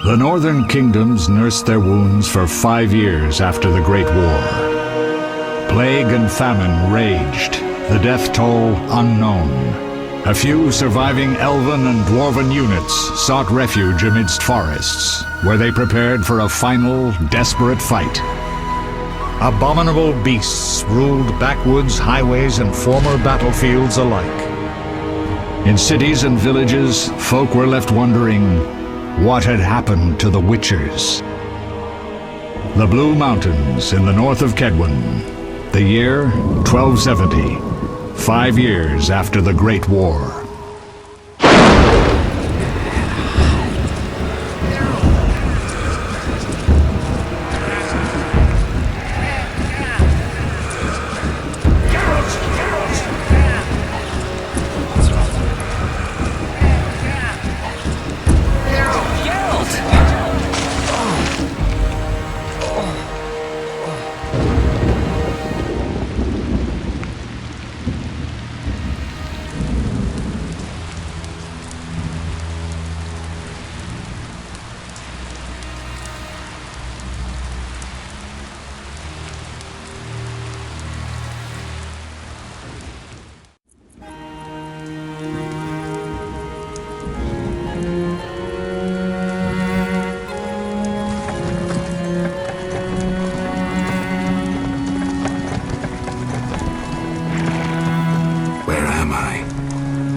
The northern kingdoms nursed their wounds for 5 years after the Great War. Plague and famine raged, the death toll unknown. A few surviving elven and dwarven units sought refuge amidst forests, where they prepared for a final, desperate fight. Abominable beasts ruled backwoods, highways, and former battlefields alike. In cities and villages, folk were left wondering what had happened to the Witchers. The Blue Mountains in the north of Kedwen. The year 1270, 5 years after the Great War.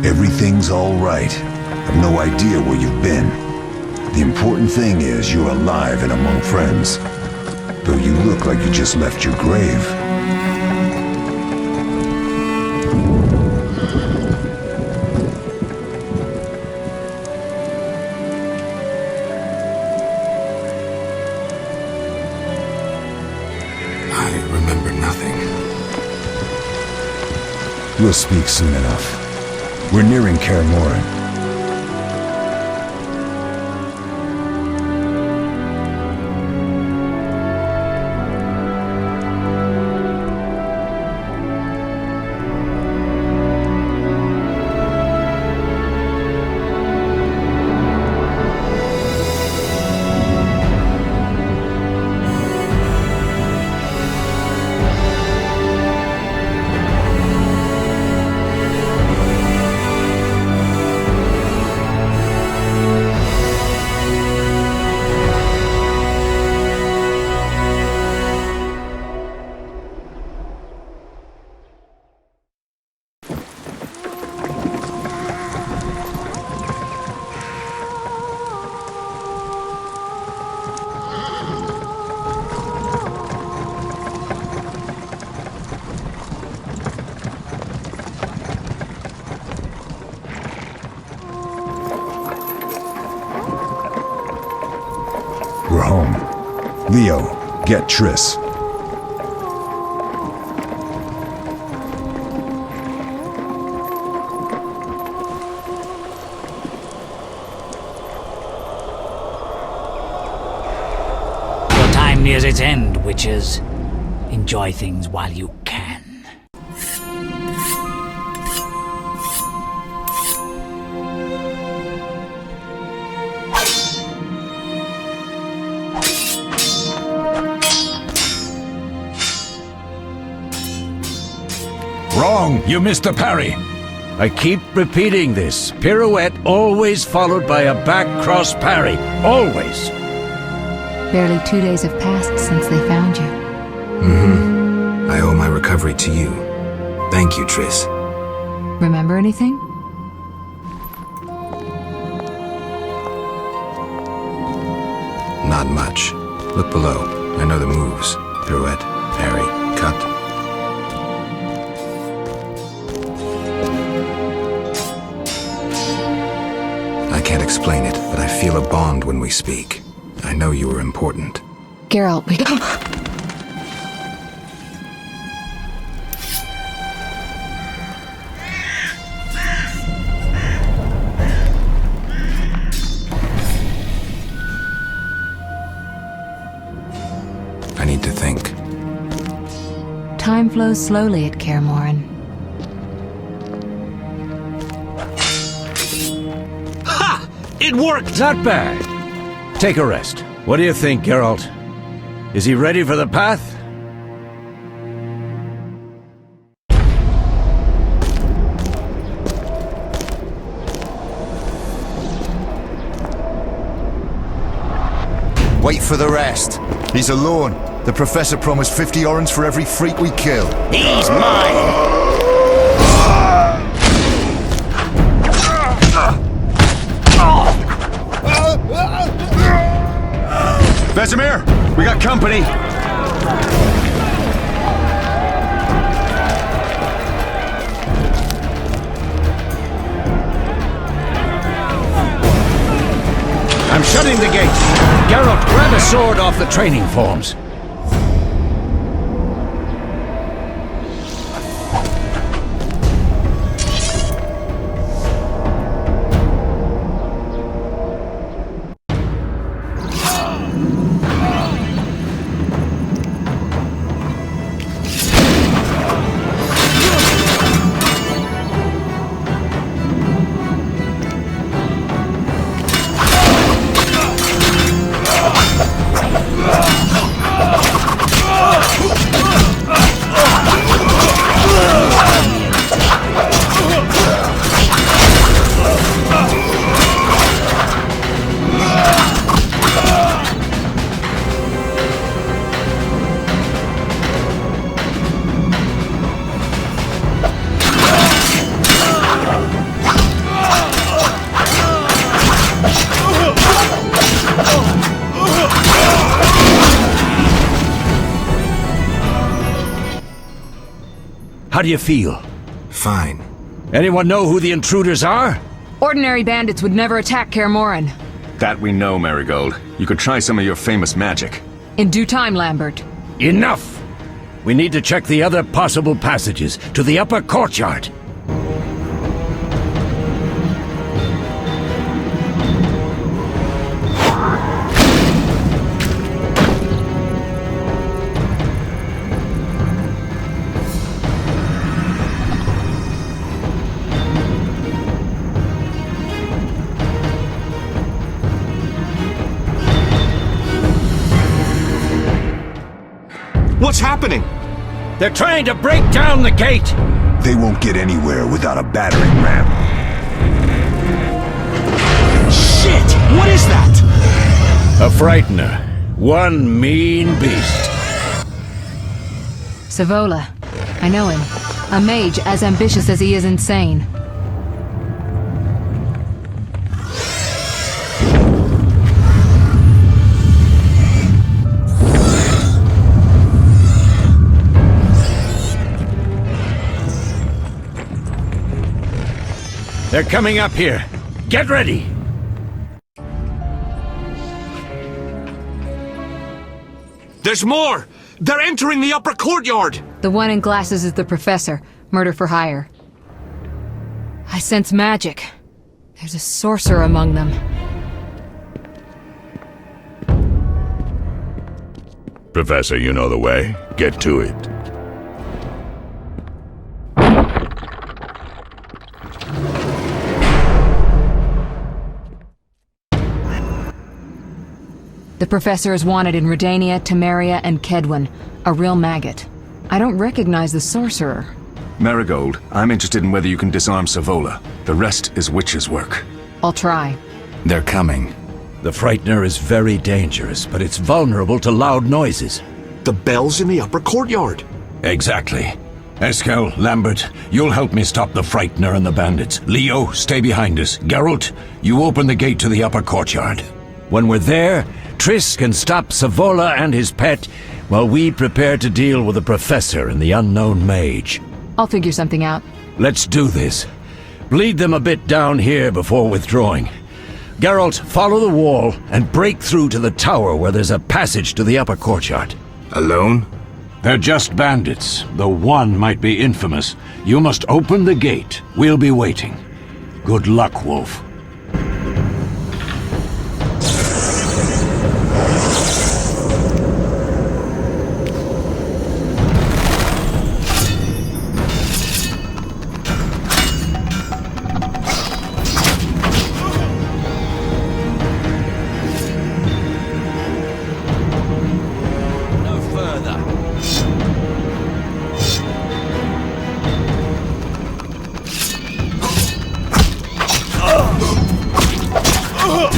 Everything's all right. I've no idea where you've been. The important thing is you're alive and among friends. Though you look like you just left your grave. I remember nothing. We'll speak soon enough. We're nearing Kaer Morhen. We're home. Leo, get Triss. Your time nears its end, witches. Enjoy things while you can. Wrong! You missed the parry! I keep repeating this. Pirouette always followed by a back cross parry. Always! Barely 2 days have passed since they found you. I owe my recovery to you. Thank you, Triss. Remember anything? Not much. Look below. I know the moves. Pirouette, parry, cut. I can't explain it, but I feel a bond when we speak. I know you are important. Geralt, we... I need to think. Time flows slowly at Kaer Morhen. Ha! It worked! Not bad. take a rest. What do you think, Geralt? Is he ready for the path? Wait for the rest. He's alone. The Professor promised 50 orens for every freak we kill. He's mine! Vesemir, we got company. I'm shutting the gate. Geralt, grab a sword off the training forms. How do you feel? Fine. Anyone know who the intruders are? Ordinary bandits would never attack Kaer Morhen. That we know, Marigold. You could try some of your famous magic. In due time, Lambert. Enough! We need to check the other possible passages to the upper courtyard. What's happening? They're trying to break down the gate! They won't get anywhere without a battering ram. Shit! What is that? A frightener. One mean beast. Savola. I know him. A mage as ambitious as he is insane. They're coming up here. Get ready! There's more! They're entering the upper courtyard! The one in glasses is the Professor. Murder for hire. I sense magic. There's a sorcerer among them. Professor, you know the way. Get to it. The Professor is wanted in Redania, Temeria, and Kedwen. A real maggot. I don't recognize the sorcerer. Marigold, I'm interested in whether you can disarm Savola. The rest is witch's work. I'll try. They're coming. The frightener is very dangerous, but it's vulnerable to loud noises. The bell's in the upper courtyard. Exactly. Eskel, Lambert, you'll help me stop the frightener and the bandits. Leo, stay behind us. Geralt, you open the gate to the upper courtyard. When we're there, Triss can stop Savola and his pet, while we prepare to deal with the Professor and the unknown mage. I'll figure something out. Let's do this. Bleed them a bit down here before withdrawing. Geralt, follow the wall and break through to the tower where there's a passage to the upper courtyard. Alone? They're just bandits, though one might be infamous. You must open the gate. We'll be waiting. Good luck, Wolf.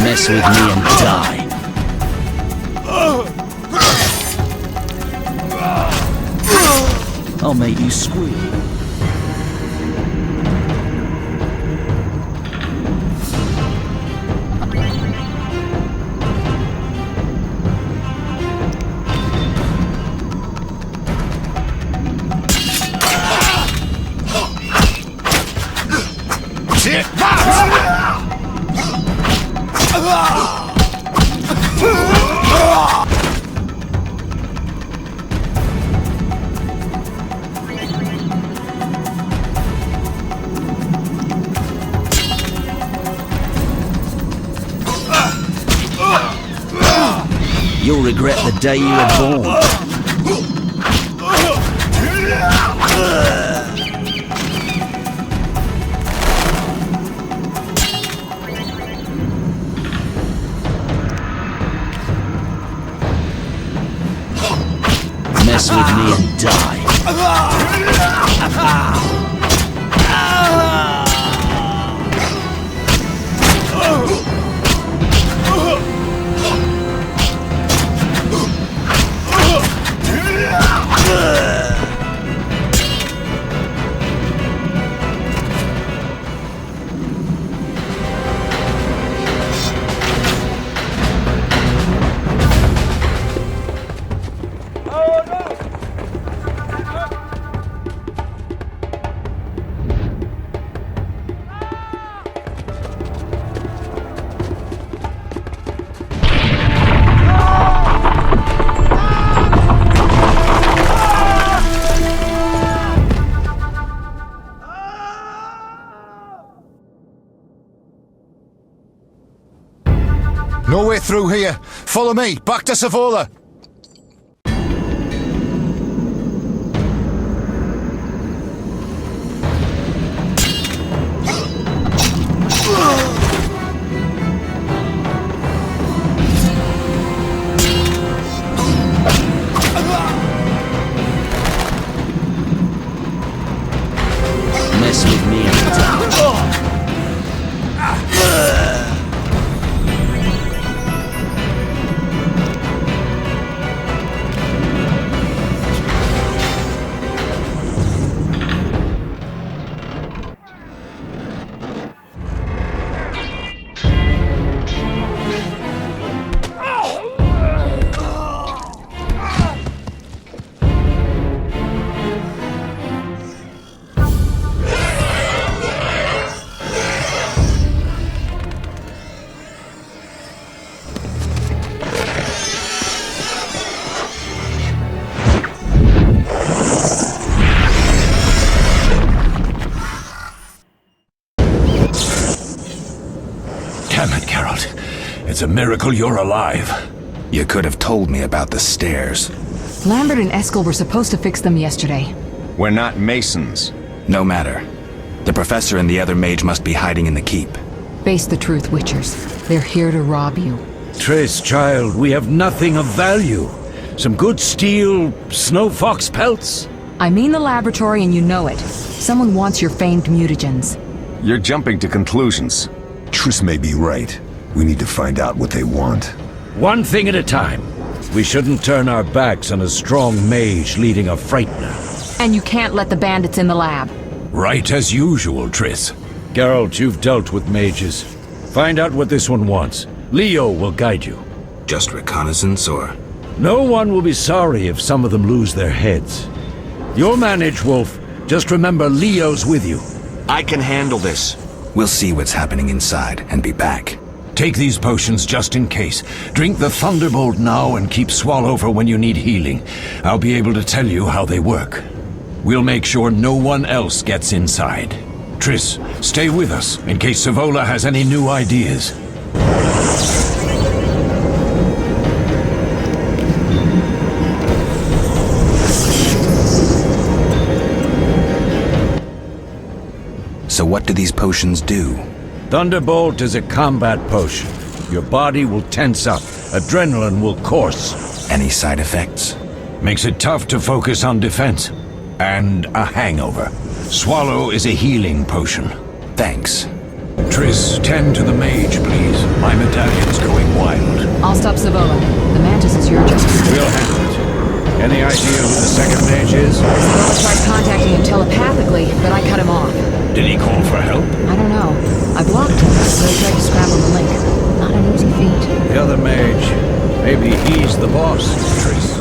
Mess with me and die. I'll make you squeal. You'll regret the day you were born. Mess with me and die. No way through here. Follow me. Back to Savola. Mess with me and die. Damn it, Geralt. It's a miracle you're alive. You could have told me about the stairs. Lambert and Eskel were supposed to fix them yesterday. We're not masons. No matter. The professor and the other mage must be hiding in the keep. Face the truth, Witchers. They're here to rob you. Triss, child, we have nothing of value. Some good steel, snow fox pelts. I mean the laboratory and you know it. Someone wants your famed mutagens. You're jumping to conclusions. Triss may be right. We need to find out what they want. One thing at a time. We shouldn't turn our backs on a strong mage leading a frightener. And you can't let the bandits in the lab. Right as usual, Triss. Geralt, you've dealt with mages. Find out what this one wants. Leo will guide you. Just reconnaissance, or...? No one will be sorry if some of them lose their heads. You'll manage, Wolf. Just remember Leo's with you. I can handle this. We'll see what's happening inside and be back. Take these potions just in case. Drink the Thunderbolt now and keep Swallow for when you need healing. I'll be able to tell you how they work. We'll make sure no one else gets inside. Triss, stay with us in case Savola has any new ideas. So what do these potions do? Thunderbolt is a combat potion. Your body will tense up. Adrenaline will course. Any side effects? Makes it tough to focus on defense. And a hangover. Swallow is a healing potion. Thanks. Triss, tend to the mage, please. My medallion's going wild. I'll stop Savola. The Mantis is your job. We'll handle it. Any idea who the second mage is? Savola tried contacting him telepathically, but I cut him off. Did he call for help? I don't know. I blocked him, so he tried to scramble the link. Not an easy feat. The other mage. Maybe he's the boss, Triss.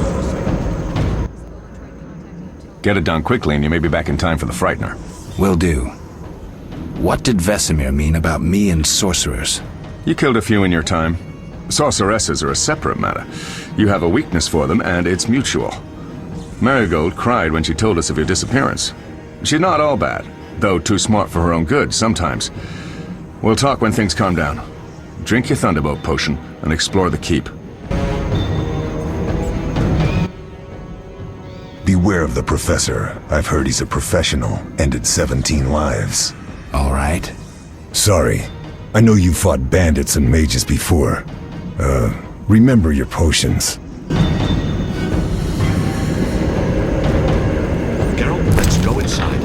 Get it done quickly and you may be back in time for the Frightener. Will do. What did Vesemir mean about me and sorcerers? You killed a few in your time. Sorceresses are a separate matter. You have a weakness for them, and it's mutual. Marigold cried when she told us of your disappearance. She's not all bad, though too smart for her own good sometimes. We'll talk when things calm down. Drink your Thunderbolt potion and explore the keep. Beware of the Professor. I've heard he's a professional. Ended 17 lives. All right. Sorry. I know you fought bandits and mages before. Remember your potions. Geralt, let's go inside.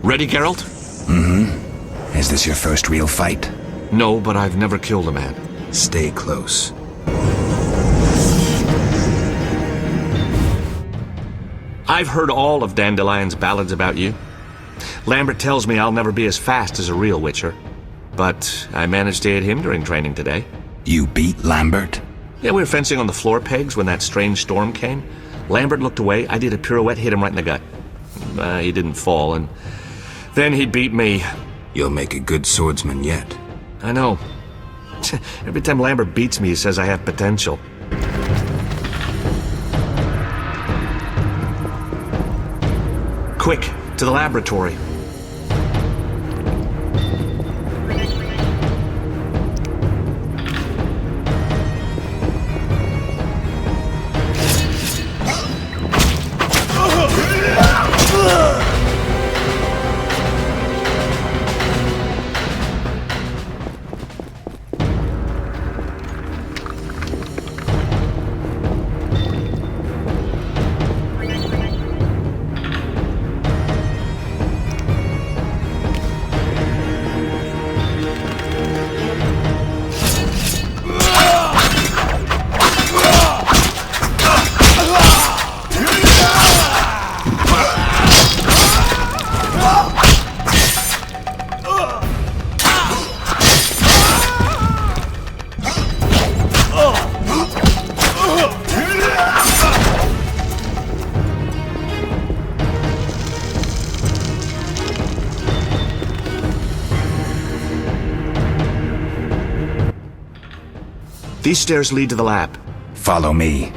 Ready, Geralt? Mm-hmm. Is this your first real fight? No, but I've never killed a man. Stay close. I've heard all of Dandelion's ballads about you. Lambert tells me I'll never be as fast as a real Witcher. But I managed to hit him during training today. You beat Lambert? Yeah, we were fencing on the floor pegs when that strange storm came. Lambert looked away, I did a pirouette, hit him right in the gut. He didn't fall, and then he beat me. You'll make a good swordsman yet. I know. Every time Lambert beats me, he says I have potential. Quick, to the laboratory. These stairs lead to the lab. Follow me.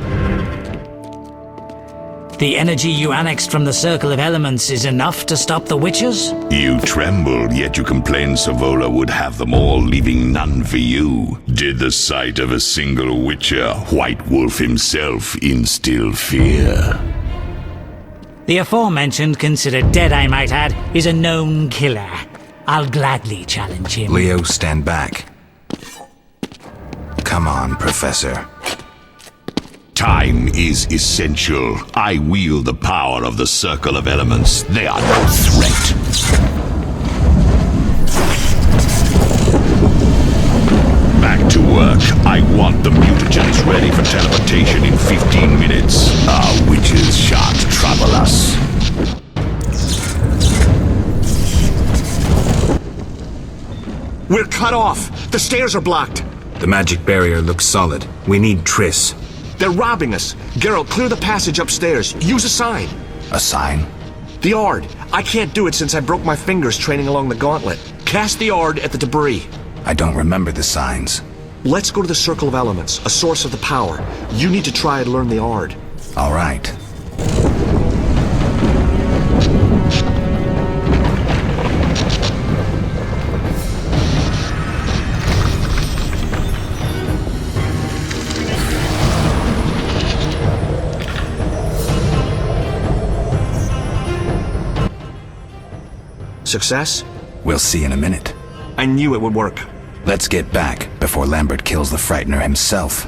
The energy you annexed from the Circle of Elements is enough to stop the Witchers? You trembled, yet you complained Savola would have them all, leaving none for you. Did the sight of a single Witcher, White Wolf himself, instill fear? The aforementioned, considered dead I might add, is a known killer. I'll gladly challenge him. Leo, stand back. Come on, Professor. Time is essential. I wield the power of the Circle of Elements. They are no threat. Back to work. I want the mutagens ready for teleportation in 15 minutes. Our witches shan't trouble us. We're cut off! The stairs are blocked! The magic barrier looks solid. We need Triss. They're robbing us! Geralt, clear the passage upstairs. Use a sign. A sign? The Ard. I can't do it since I broke my fingers training along the gauntlet. Cast the Ard at the debris. I don't remember the signs. Let's go to the Circle of Elements, a source of the power. You need to try and learn the Ard. All right. Success? We'll see in a minute. I knew it would work. Let's get back before Lambert kills the Frightener himself.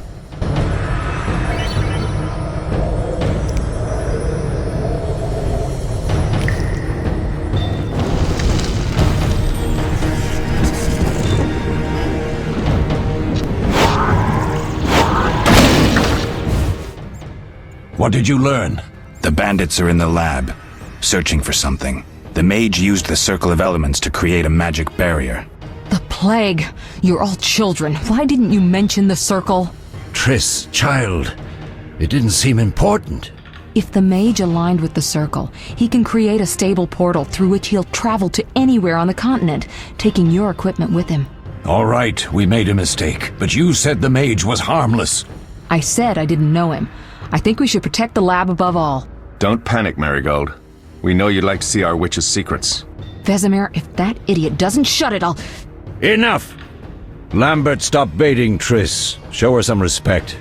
What did you learn? The bandits are in the lab, searching for something. The mage used the Circle of Elements to create a magic barrier. The plague! You're all children. Why didn't you mention the circle? Triss, child, it didn't seem important. If the mage aligned with the circle, he can create a stable portal through which he'll travel to anywhere on the continent, taking your equipment with him. All right, we made a mistake, but you said the mage was harmless. I said I didn't know him. I think we should protect the lab above all. Don't panic, Marigold. We know you'd like to see our witch's secrets. Vesemir, if that idiot doesn't shut it, I'll... Enough! Lambert, stop baiting Triss. Show her some respect.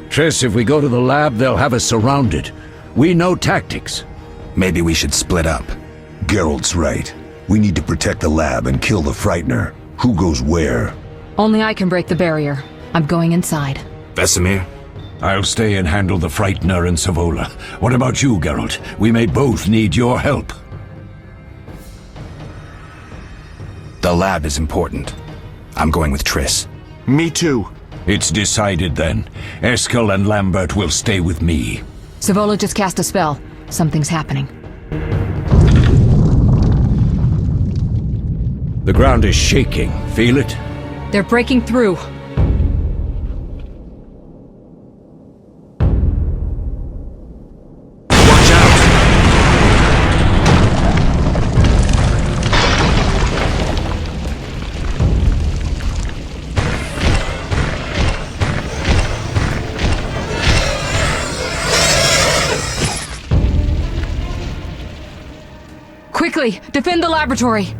Triss, if we go to the lab, they'll have us surrounded. We know tactics. Maybe we should split up. Geralt's right. We need to protect the lab and kill the Frightener. Who goes where? Only I can break the barrier. I'm going inside. Vesemir? I'll stay and handle the Frightener and Savola. What about you, Geralt? We may both need your help. The lab is important. I'm going with Triss. Me too. It's decided then. Eskel and Lambert will stay with me. Savola just cast a spell. Something's happening. The ground is shaking. Feel it? They're breaking through. Quickly, defend the laboratory!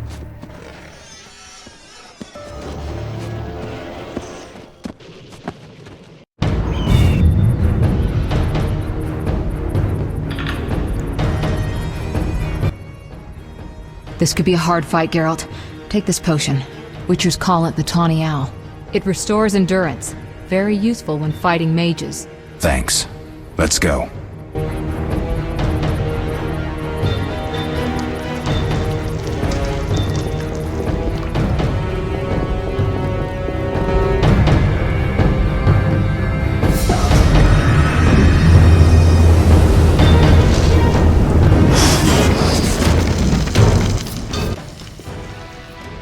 This could be a hard fight, Geralt. Take this potion. Witchers call it the Tawny Owl. It restores endurance. Very useful when fighting mages. Thanks. Let's go.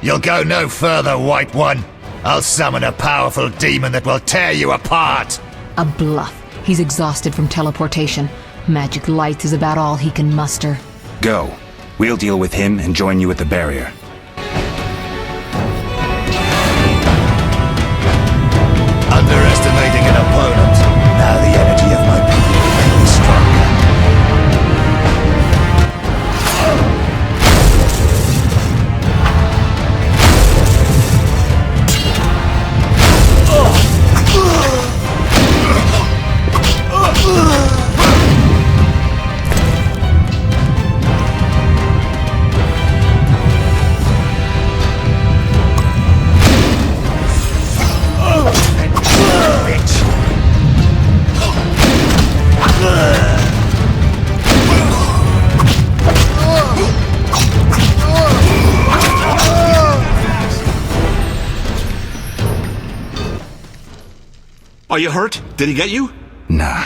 You'll go no further, White One. I'll summon a powerful demon that will tear you apart. A bluff. He's exhausted from teleportation. Magic light is about all he can muster. Go. We'll deal with him and join you at the barrier. Underestimating an opponent. Now the energy of my people will make me stronger. Are you hurt? Did he get you? Nah.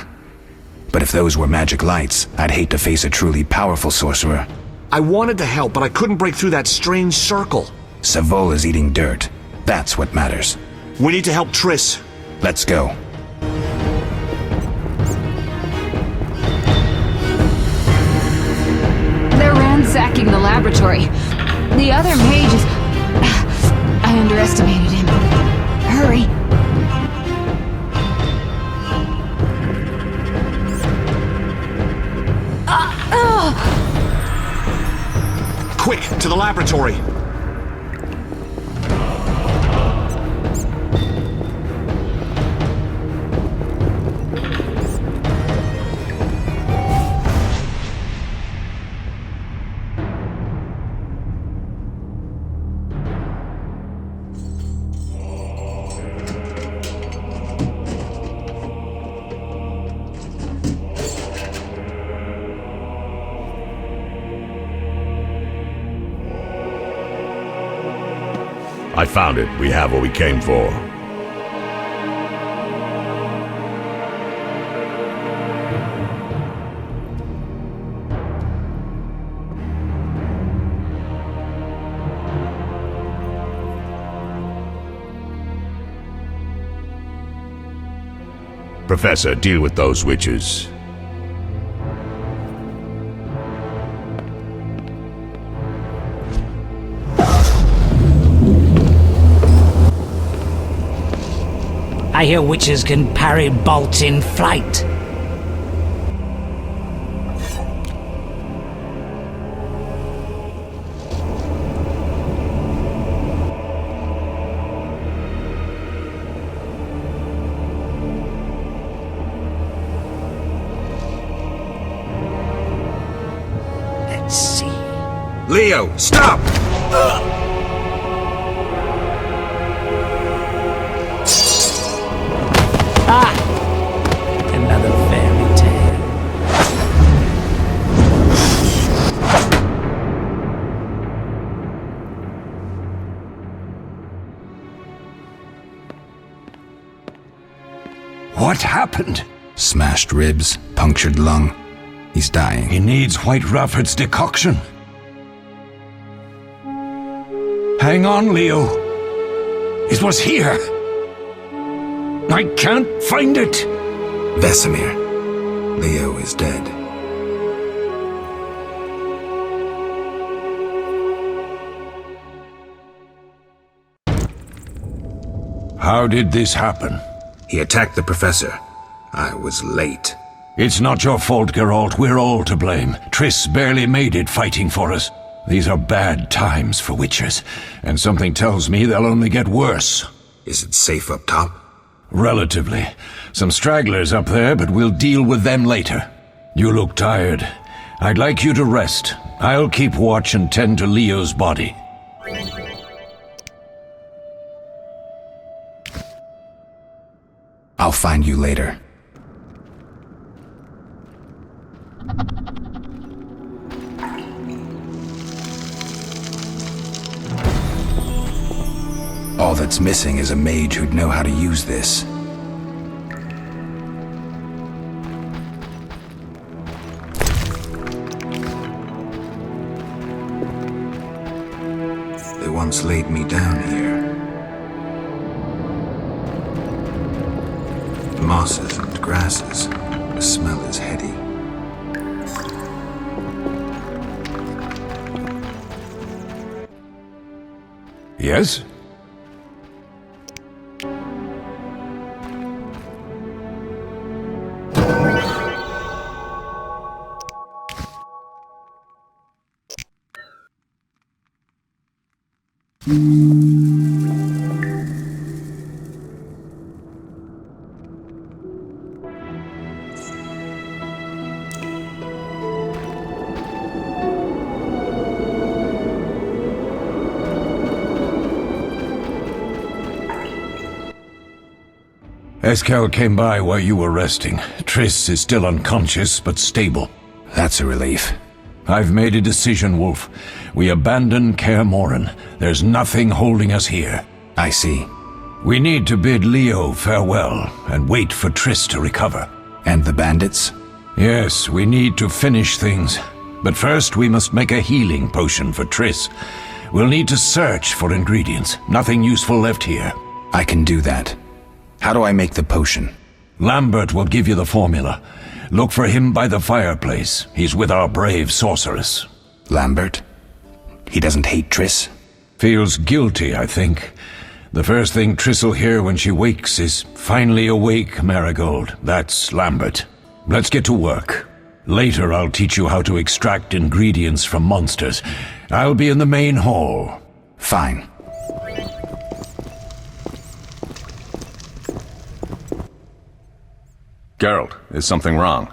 But if those were magic lights, I'd hate to face a truly powerful sorcerer. I wanted to help, but I couldn't break through that strange circle. Savola's eating dirt. That's what matters. We need to help Triss. Let's go. They're ransacking the laboratory. The other mage is... I underestimated him. Hurry. Quick, to the laboratory! I found it. We have what we came for. Professor, deal with those witches. I hear witches can parry bolts in flight. Let's see. Leo, stop! Another fairy tale. What happened? Smashed ribs, punctured lung. He's dying. He needs White Rafford's decoction. Hang on, Leo. It was here. I can't find it. Vesemir. Leo is dead. How did this happen? He attacked the professor. I was late. It's not your fault, Geralt. We're all to blame. Triss barely made it fighting for us. These are bad times for witchers, and something tells me they'll only get worse. Is it safe up top? Relatively. Some stragglers up there, but we'll deal with them later. You look tired. I'd like you to rest. I'll keep watch and tend to Leo's body. I'll find you later. All that's missing is a mage who'd know how to use this. They once laid me down here. Mosses and grasses. The smell is heady. Yes? Eskel came by while you were resting. Triss is still unconscious, but stable. That's a relief. I've made a decision, Wolf. We abandon Kaer Morhen. There's nothing holding us here. I see. We need to bid Leo farewell and wait for Triss to recover. And the bandits? Yes, we need to finish things. But first we must make a healing potion for Triss. We'll need to search for ingredients. Nothing useful left here. I can do that. How do I make the potion? Lambert will give you the formula. Look for him by the fireplace. He's with our brave sorceress. Lambert? He doesn't hate Triss? Feels guilty, I think. The first thing Triss will hear when she wakes is, "Finally awake, Marigold." That's Lambert. Let's get to work. Later I'll teach you how to extract ingredients from monsters. I'll be in the main hall. Fine. Geralt, is something wrong?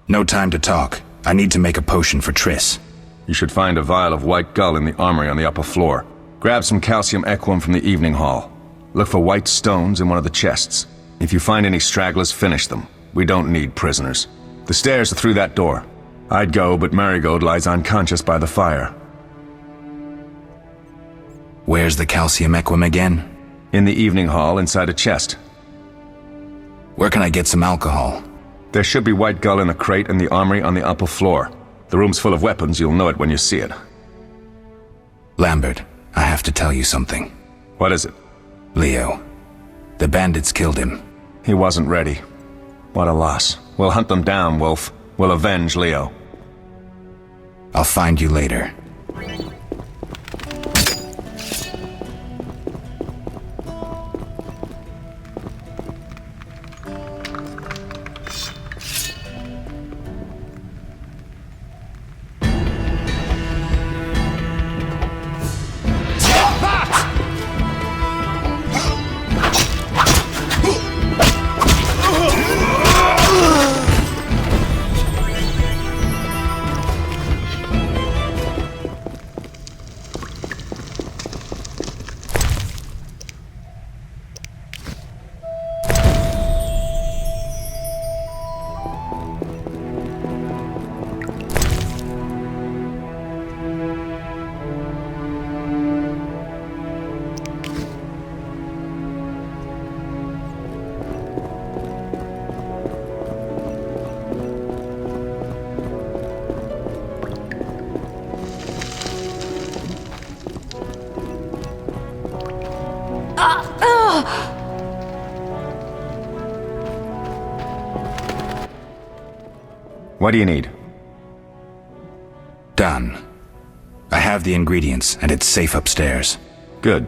No time to talk. I need to make a potion for Triss. You should find a vial of white gull in the armory on the upper floor. Grab some calcium equum from the evening hall. Look for white stones in one of the chests. If you find any stragglers, finish them. We don't need prisoners. The stairs are through that door. I'd go, but Marigold lies unconscious by the fire. Where's the calcium equum again? In the evening hall inside a chest. Where can I get some alcohol? There should be White Gull in a crate in the armory on the upper floor. The room's full of weapons, you'll know it when you see it. Lambert, I have to tell you something. What is it? Leo. The bandits killed him. He wasn't ready. What a loss. We'll hunt them down, Wolf. We'll avenge Leo. I'll find you later. What do you need? Done. I have the ingredients, and it's safe upstairs. Good.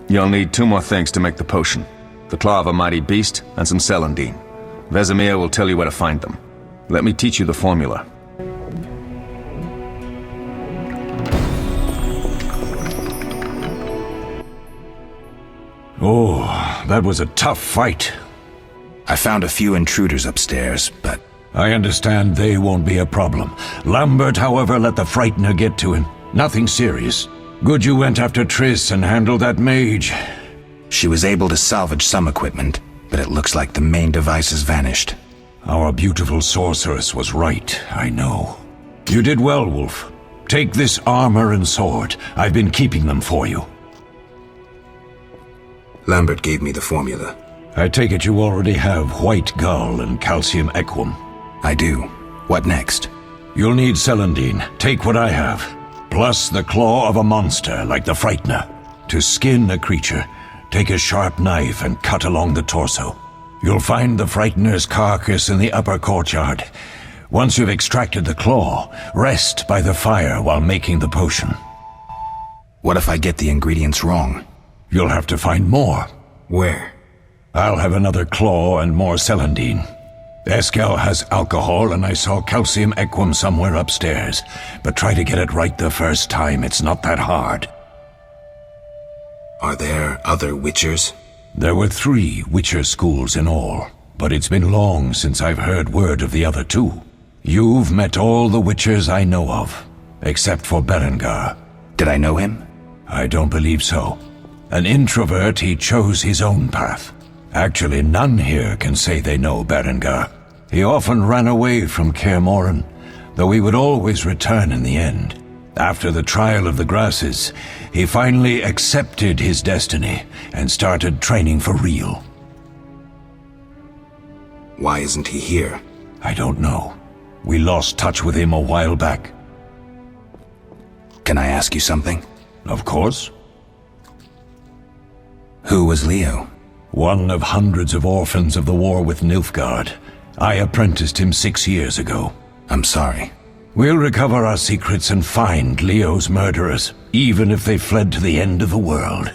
You'll need 2 more things to make the potion. The claw of a mighty beast, and some celandine. Vesemir will tell you where to find them. Let me teach you the formula. Oh, that was a tough fight. I found a few intruders upstairs, but... I understand they won't be a problem. Lambert, however, let the Frightener get to him. Nothing serious. Good you went after Triss and handled that mage. She was able to salvage some equipment, but it looks like the main device has vanished. Our beautiful sorceress was right, I know. You did well, Wolf. Take this armor and sword. I've been keeping them for you. Lambert gave me the formula. I take it you already have White Gull and calcium equum. I do. What next? You'll need celandine. Take what I have. Plus the claw of a monster like the Frightener. To skin a creature, take a sharp knife and cut along the torso. You'll find the Frightener's carcass in the upper courtyard. Once you've extracted the claw, rest by the fire while making the potion. What if I get the ingredients wrong? You'll have to find more. Where? I'll have another claw and more celandine. Eskel has alcohol, and I saw calcium equum somewhere upstairs. But try to get it right the first time, it's not that hard. Are there other Witchers? There were 3 Witcher schools in all, but it's been long since I've heard word of the other 2. You've met all the Witchers I know of, except for Berengar. Did I know him? I don't believe so. An introvert, he chose his own path. Actually, none here can say they know Berengar. He often ran away from Kaer Morhen, though he would always return in the end. After the trial of the grasses, he finally accepted his destiny and started training for real. Why isn't he here? I don't know. We lost touch with him a while back. Can I ask you something? Of course. Who was Leo? One of hundreds of orphans of the war with Nilfgaard. I apprenticed him 6 years ago. I'm sorry. We'll recover our secrets and find Leo's murderers, even if they fled to the end of the world.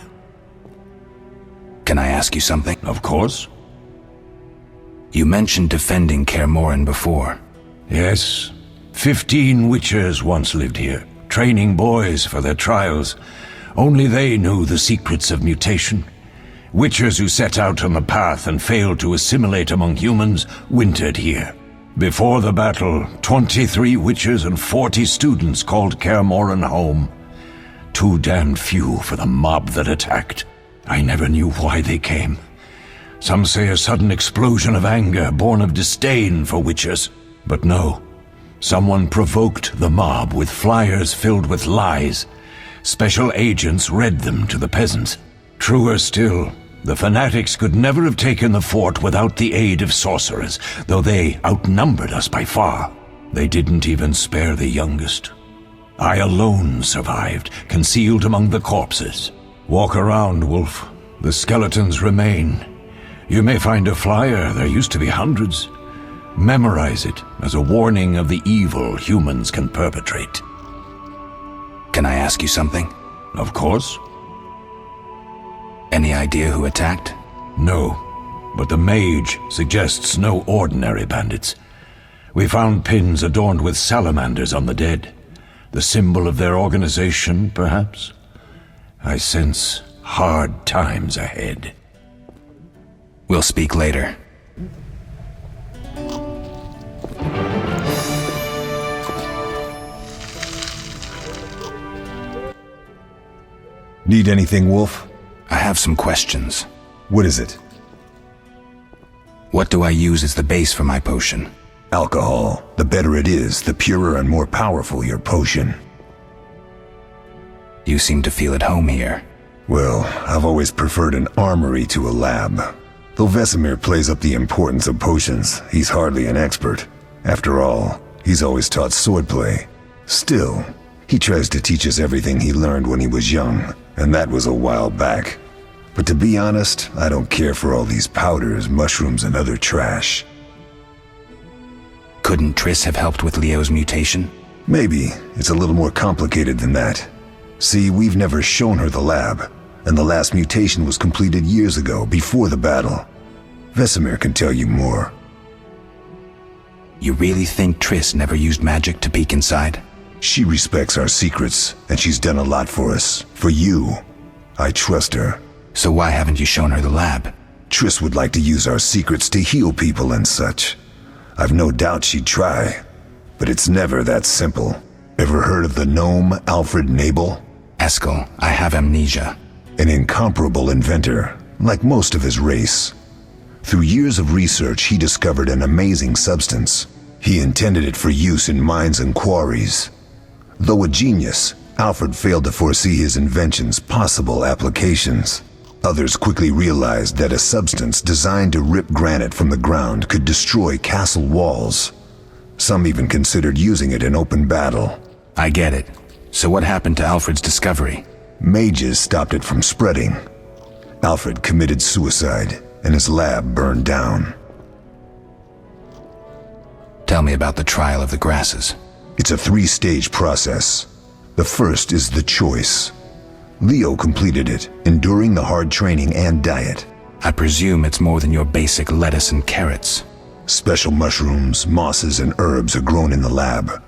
Can I ask you something? Of course. You mentioned defending Kaer Morhen before. Yes. 15 Witchers once lived here, training boys for their trials. Only they knew the secrets of mutation. Witchers who set out on the path and failed to assimilate among humans wintered here. Before the battle, 23 Witchers and 40 students called Kaer Morhen home. Too damned few for the mob that attacked. I never knew why they came. Some say a sudden explosion of anger born of disdain for Witchers. But no. Someone provoked the mob with flyers filled with lies. Special agents read them to the peasants. Truer still, the fanatics could never have taken the fort without the aid of sorcerers, though they outnumbered us by far. They didn't even spare the youngest. I alone survived, concealed among the corpses. Walk around, Wolf. The skeletons remain. You may find a flyer, there used to be hundreds. Memorize it as a warning of the evil humans can perpetrate. Can I ask you something? Of course. Any idea who attacked? No, but the mage suggests no ordinary bandits. We found pins adorned with salamanders on the dead. The symbol of their organization, perhaps? I sense hard times ahead. We'll speak later. Need anything, Wolf? I have some questions. What is it? What do I use as the base for my potion? Alcohol. The better it is, the purer and more powerful your potion. You seem to feel at home here. Well, I've always preferred an armory to a lab. Though Vesemir plays up the importance of potions, he's hardly an expert. After all, he's always taught swordplay. Still, he tries to teach us everything he learned when he was young, and that was a while back. But to be honest, I don't care for all these powders, mushrooms, and other trash. Couldn't Triss have helped with Leo's mutation? Maybe. It's a little more complicated than that. See, we've never shown her the lab, and the last mutation was completed years ago, before the battle. Vesemir can tell you more. You really think Triss never used magic to peek inside? She respects our secrets, and she's done a lot for us. For you. I trust her. So why haven't you shown her the lab? Triss would like to use our secrets to heal people and such. I've no doubt she'd try, but it's never that simple. Ever heard of the gnome Alfred Nabel? Eskel, I have amnesia. An incomparable inventor, like most of his race. Through years of research, he discovered an amazing substance. He intended it for use in mines and quarries. Though a genius, Alfred failed to foresee his invention's possible applications. Others quickly realized that a substance designed to rip granite from the ground could destroy castle walls. Some even considered using it in open battle. I get it. So what happened to Alfred's discovery? Mages stopped it from spreading. Alfred committed suicide, and his lab burned down. Tell me about the trial of the grasses. It's a 3-stage process. The first is the choice. Leo completed it, enduring the hard training and diet. I presume it's more than your basic lettuce and carrots. Special mushrooms, mosses, and herbs are grown in the lab.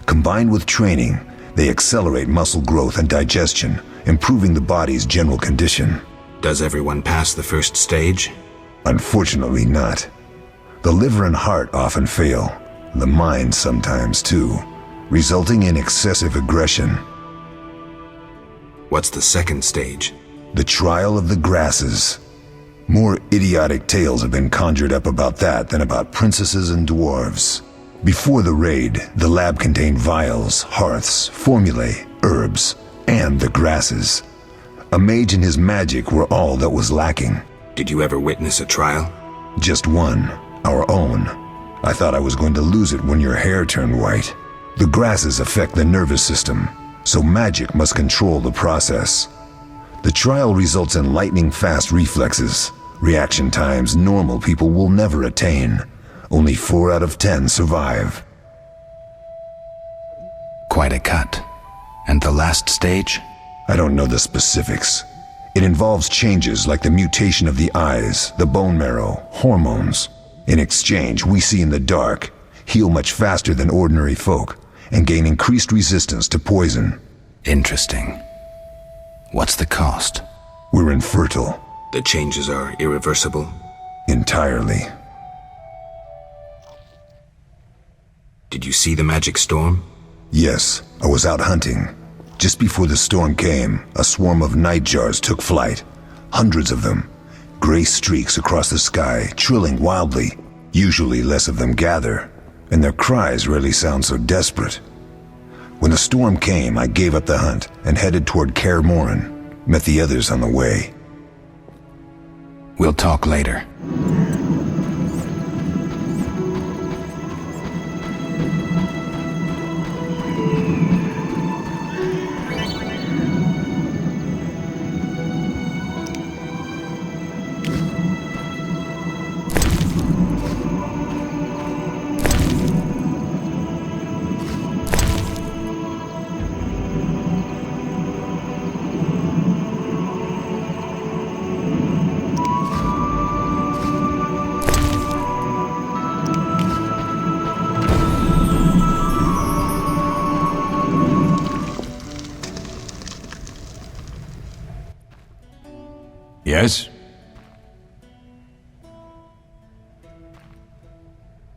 Combined with training, they accelerate muscle growth and digestion, improving the body's general condition. Does everyone pass the first stage? Unfortunately not. The liver and heart often fail, the mind sometimes too, resulting in excessive aggression. What's the second stage? The trial of the grasses. More idiotic tales have been conjured up about that than about princesses and dwarves. Before the raid, the lab contained vials, hearths, formulae, herbs, and the grasses. A mage and his magic were all that was lacking. Did you ever witness a trial? Just one, our own. I thought I was going to lose it when your hair turned white. The grasses affect the nervous system, so magic must control the process. The trial results in lightning-fast reflexes, reaction times normal people will never attain. Only 4 out of 10 survive. Quite a cut. And the last stage? I don't know the specifics. It involves changes like the mutation of the eyes, the bone marrow, hormones. In exchange, we see in the dark, heal much faster than ordinary folk, and gain increased resistance to poison. Interesting. What's the cost? We're infertile. The changes are irreversible? Entirely. Did you see the magic storm? Yes, I was out hunting. Just before the storm came, a swarm of nightjars took flight. Hundreds of them. Gray streaks across the sky, trilling wildly. Usually less of them gather, and their cries rarely sound so desperate. When the storm came, I gave up the hunt and headed toward Kaer Morhen. Met the others on the way. We'll talk later. Yes?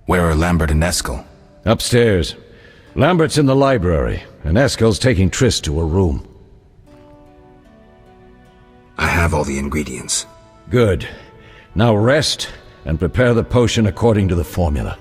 Where are Lambert and Eskel? Upstairs. Lambert's in the library, and Eskel's taking Triss to her room. I have all the ingredients. Good. Now rest, and prepare the potion according to the formula.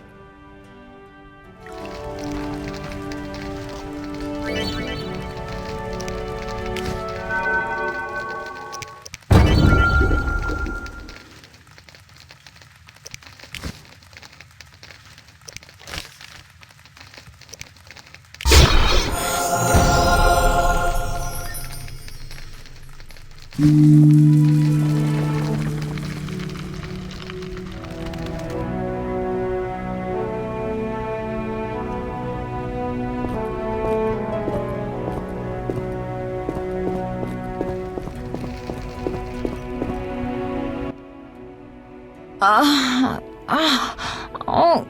Oh.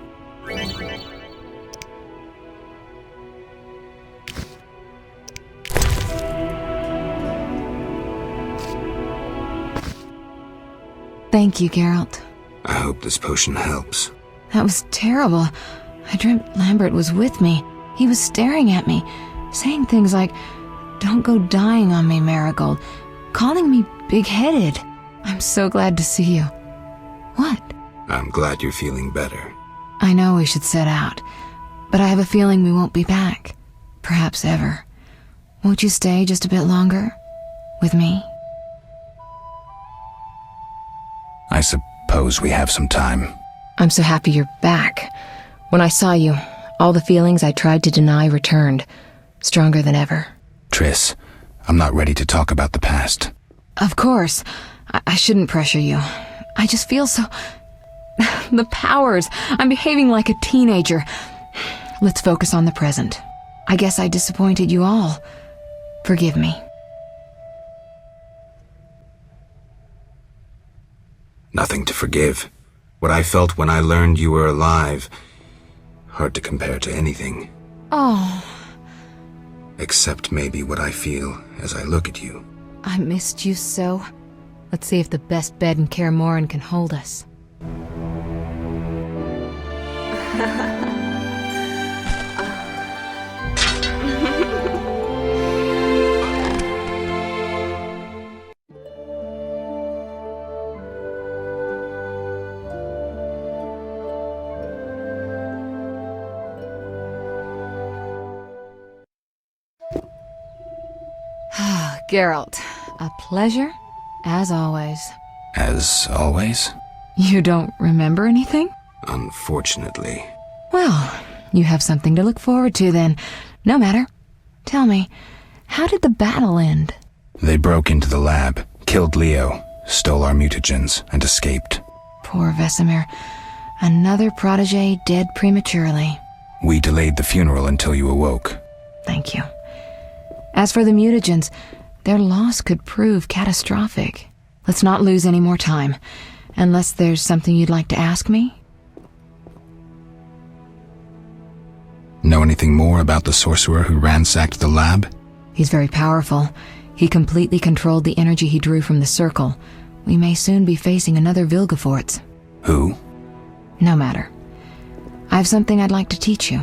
Thank you, Geralt. I hope this potion helps. That was terrible. I dreamt Lambert was with me. He was staring at me, saying things like, "Don't go dying on me, Marigold," calling me big-headed. I'm so glad to see you. What? I'm glad you're feeling better. I know we should set out, but I have a feeling we won't be back. Perhaps ever. Won't you stay just a bit longer? With me? I suppose we have some time. I'm so happy you're back. When I saw you, all the feelings I tried to deny returned, stronger than ever. Triss, I'm not ready to talk about the past. Of course. I shouldn't pressure you. I just feel so... The powers. I'm behaving like a teenager. Let's focus on the present. I guess I disappointed you all. Forgive me. Nothing to forgive. What I felt when I learned you were alive, hard to compare to anything. Oh. Except maybe what I feel as I look at you. I missed you so. Let's see if the best bed in Kaer Morhen can hold us. Geralt, a pleasure, as always. As always? You don't remember anything? Unfortunately. Well, you have something to look forward to then. No matter. Tell me, how did the battle end? They broke into the lab, killed Leo, stole our mutagens, and escaped. Poor Vesemir. Another protege dead prematurely. We delayed the funeral until you awoke. Thank you. As for the mutagens, their loss could prove catastrophic. Let's not lose any more time. Unless there's something you'd like to ask me? Know anything more about the sorcerer who ransacked the lab? He's very powerful. He completely controlled the energy he drew from the circle. We may soon be facing another Vilgefortz. Who? No matter. I have something I'd like to teach you.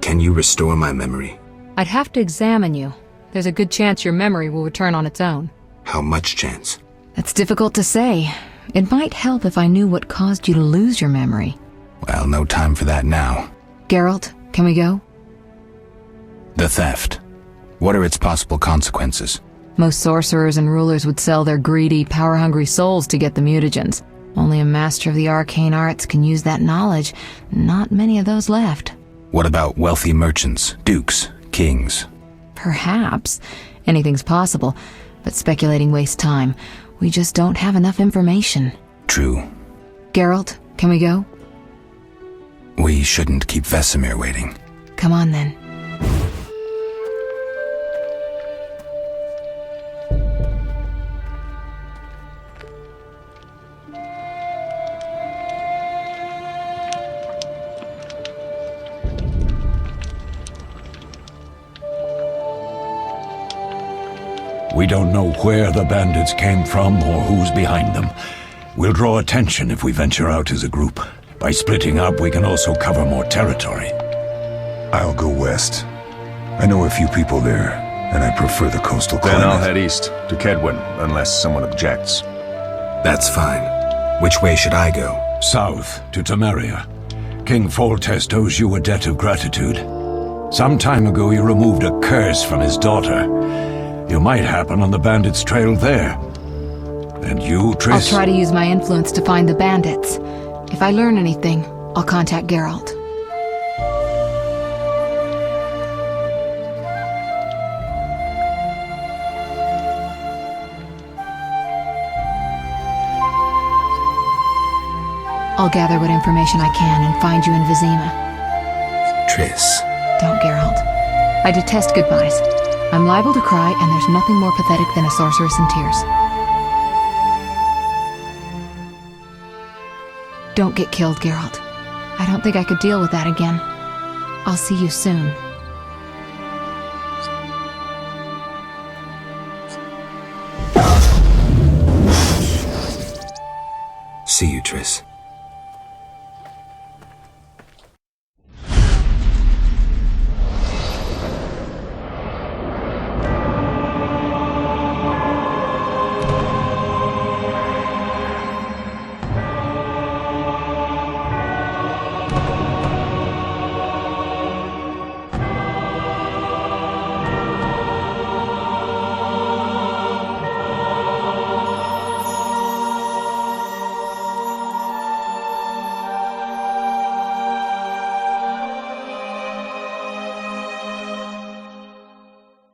Can you restore my memory? I'd have to examine you. There's a good chance your memory will return on its own. How much chance? That's difficult to say. It might help if I knew what caused you to lose your memory. Well, no time for that now. Geralt, can we go? The theft. What are its possible consequences? Most sorcerers and rulers would sell their greedy, power-hungry souls to get the mutagens. Only a master of the arcane arts can use that knowledge. Not many of those left. What about wealthy merchants, dukes, kings? Perhaps. Anything's possible, but speculating wastes time. We just don't have enough information. True. Geralt, can we go? We shouldn't keep Vesemir waiting. Come on then. We don't know where the bandits came from or who's behind them. We'll draw attention if we venture out as a group. By splitting up, we can also cover more territory. I'll go west. I know a few people there, and I prefer the coastal climate. Then I'll head east, to Kedwin, unless someone objects. That's fine. Which way should I go? South, to Temeria. King Foltest owes you a debt of gratitude. Some time ago you removed a curse from his daughter. You might happen on the bandits' trail there. And you, Triss? I'll try to use my influence to find the bandits. If I learn anything, I'll contact Geralt. I'll gather what information I can and find you in Vizima. Triss. Don't, Geralt. I detest goodbyes. I'm liable to cry, and there's nothing more pathetic than a sorceress in tears. Don't get killed, Geralt. I don't think I could deal with that again. I'll see you soon. See you, Triss.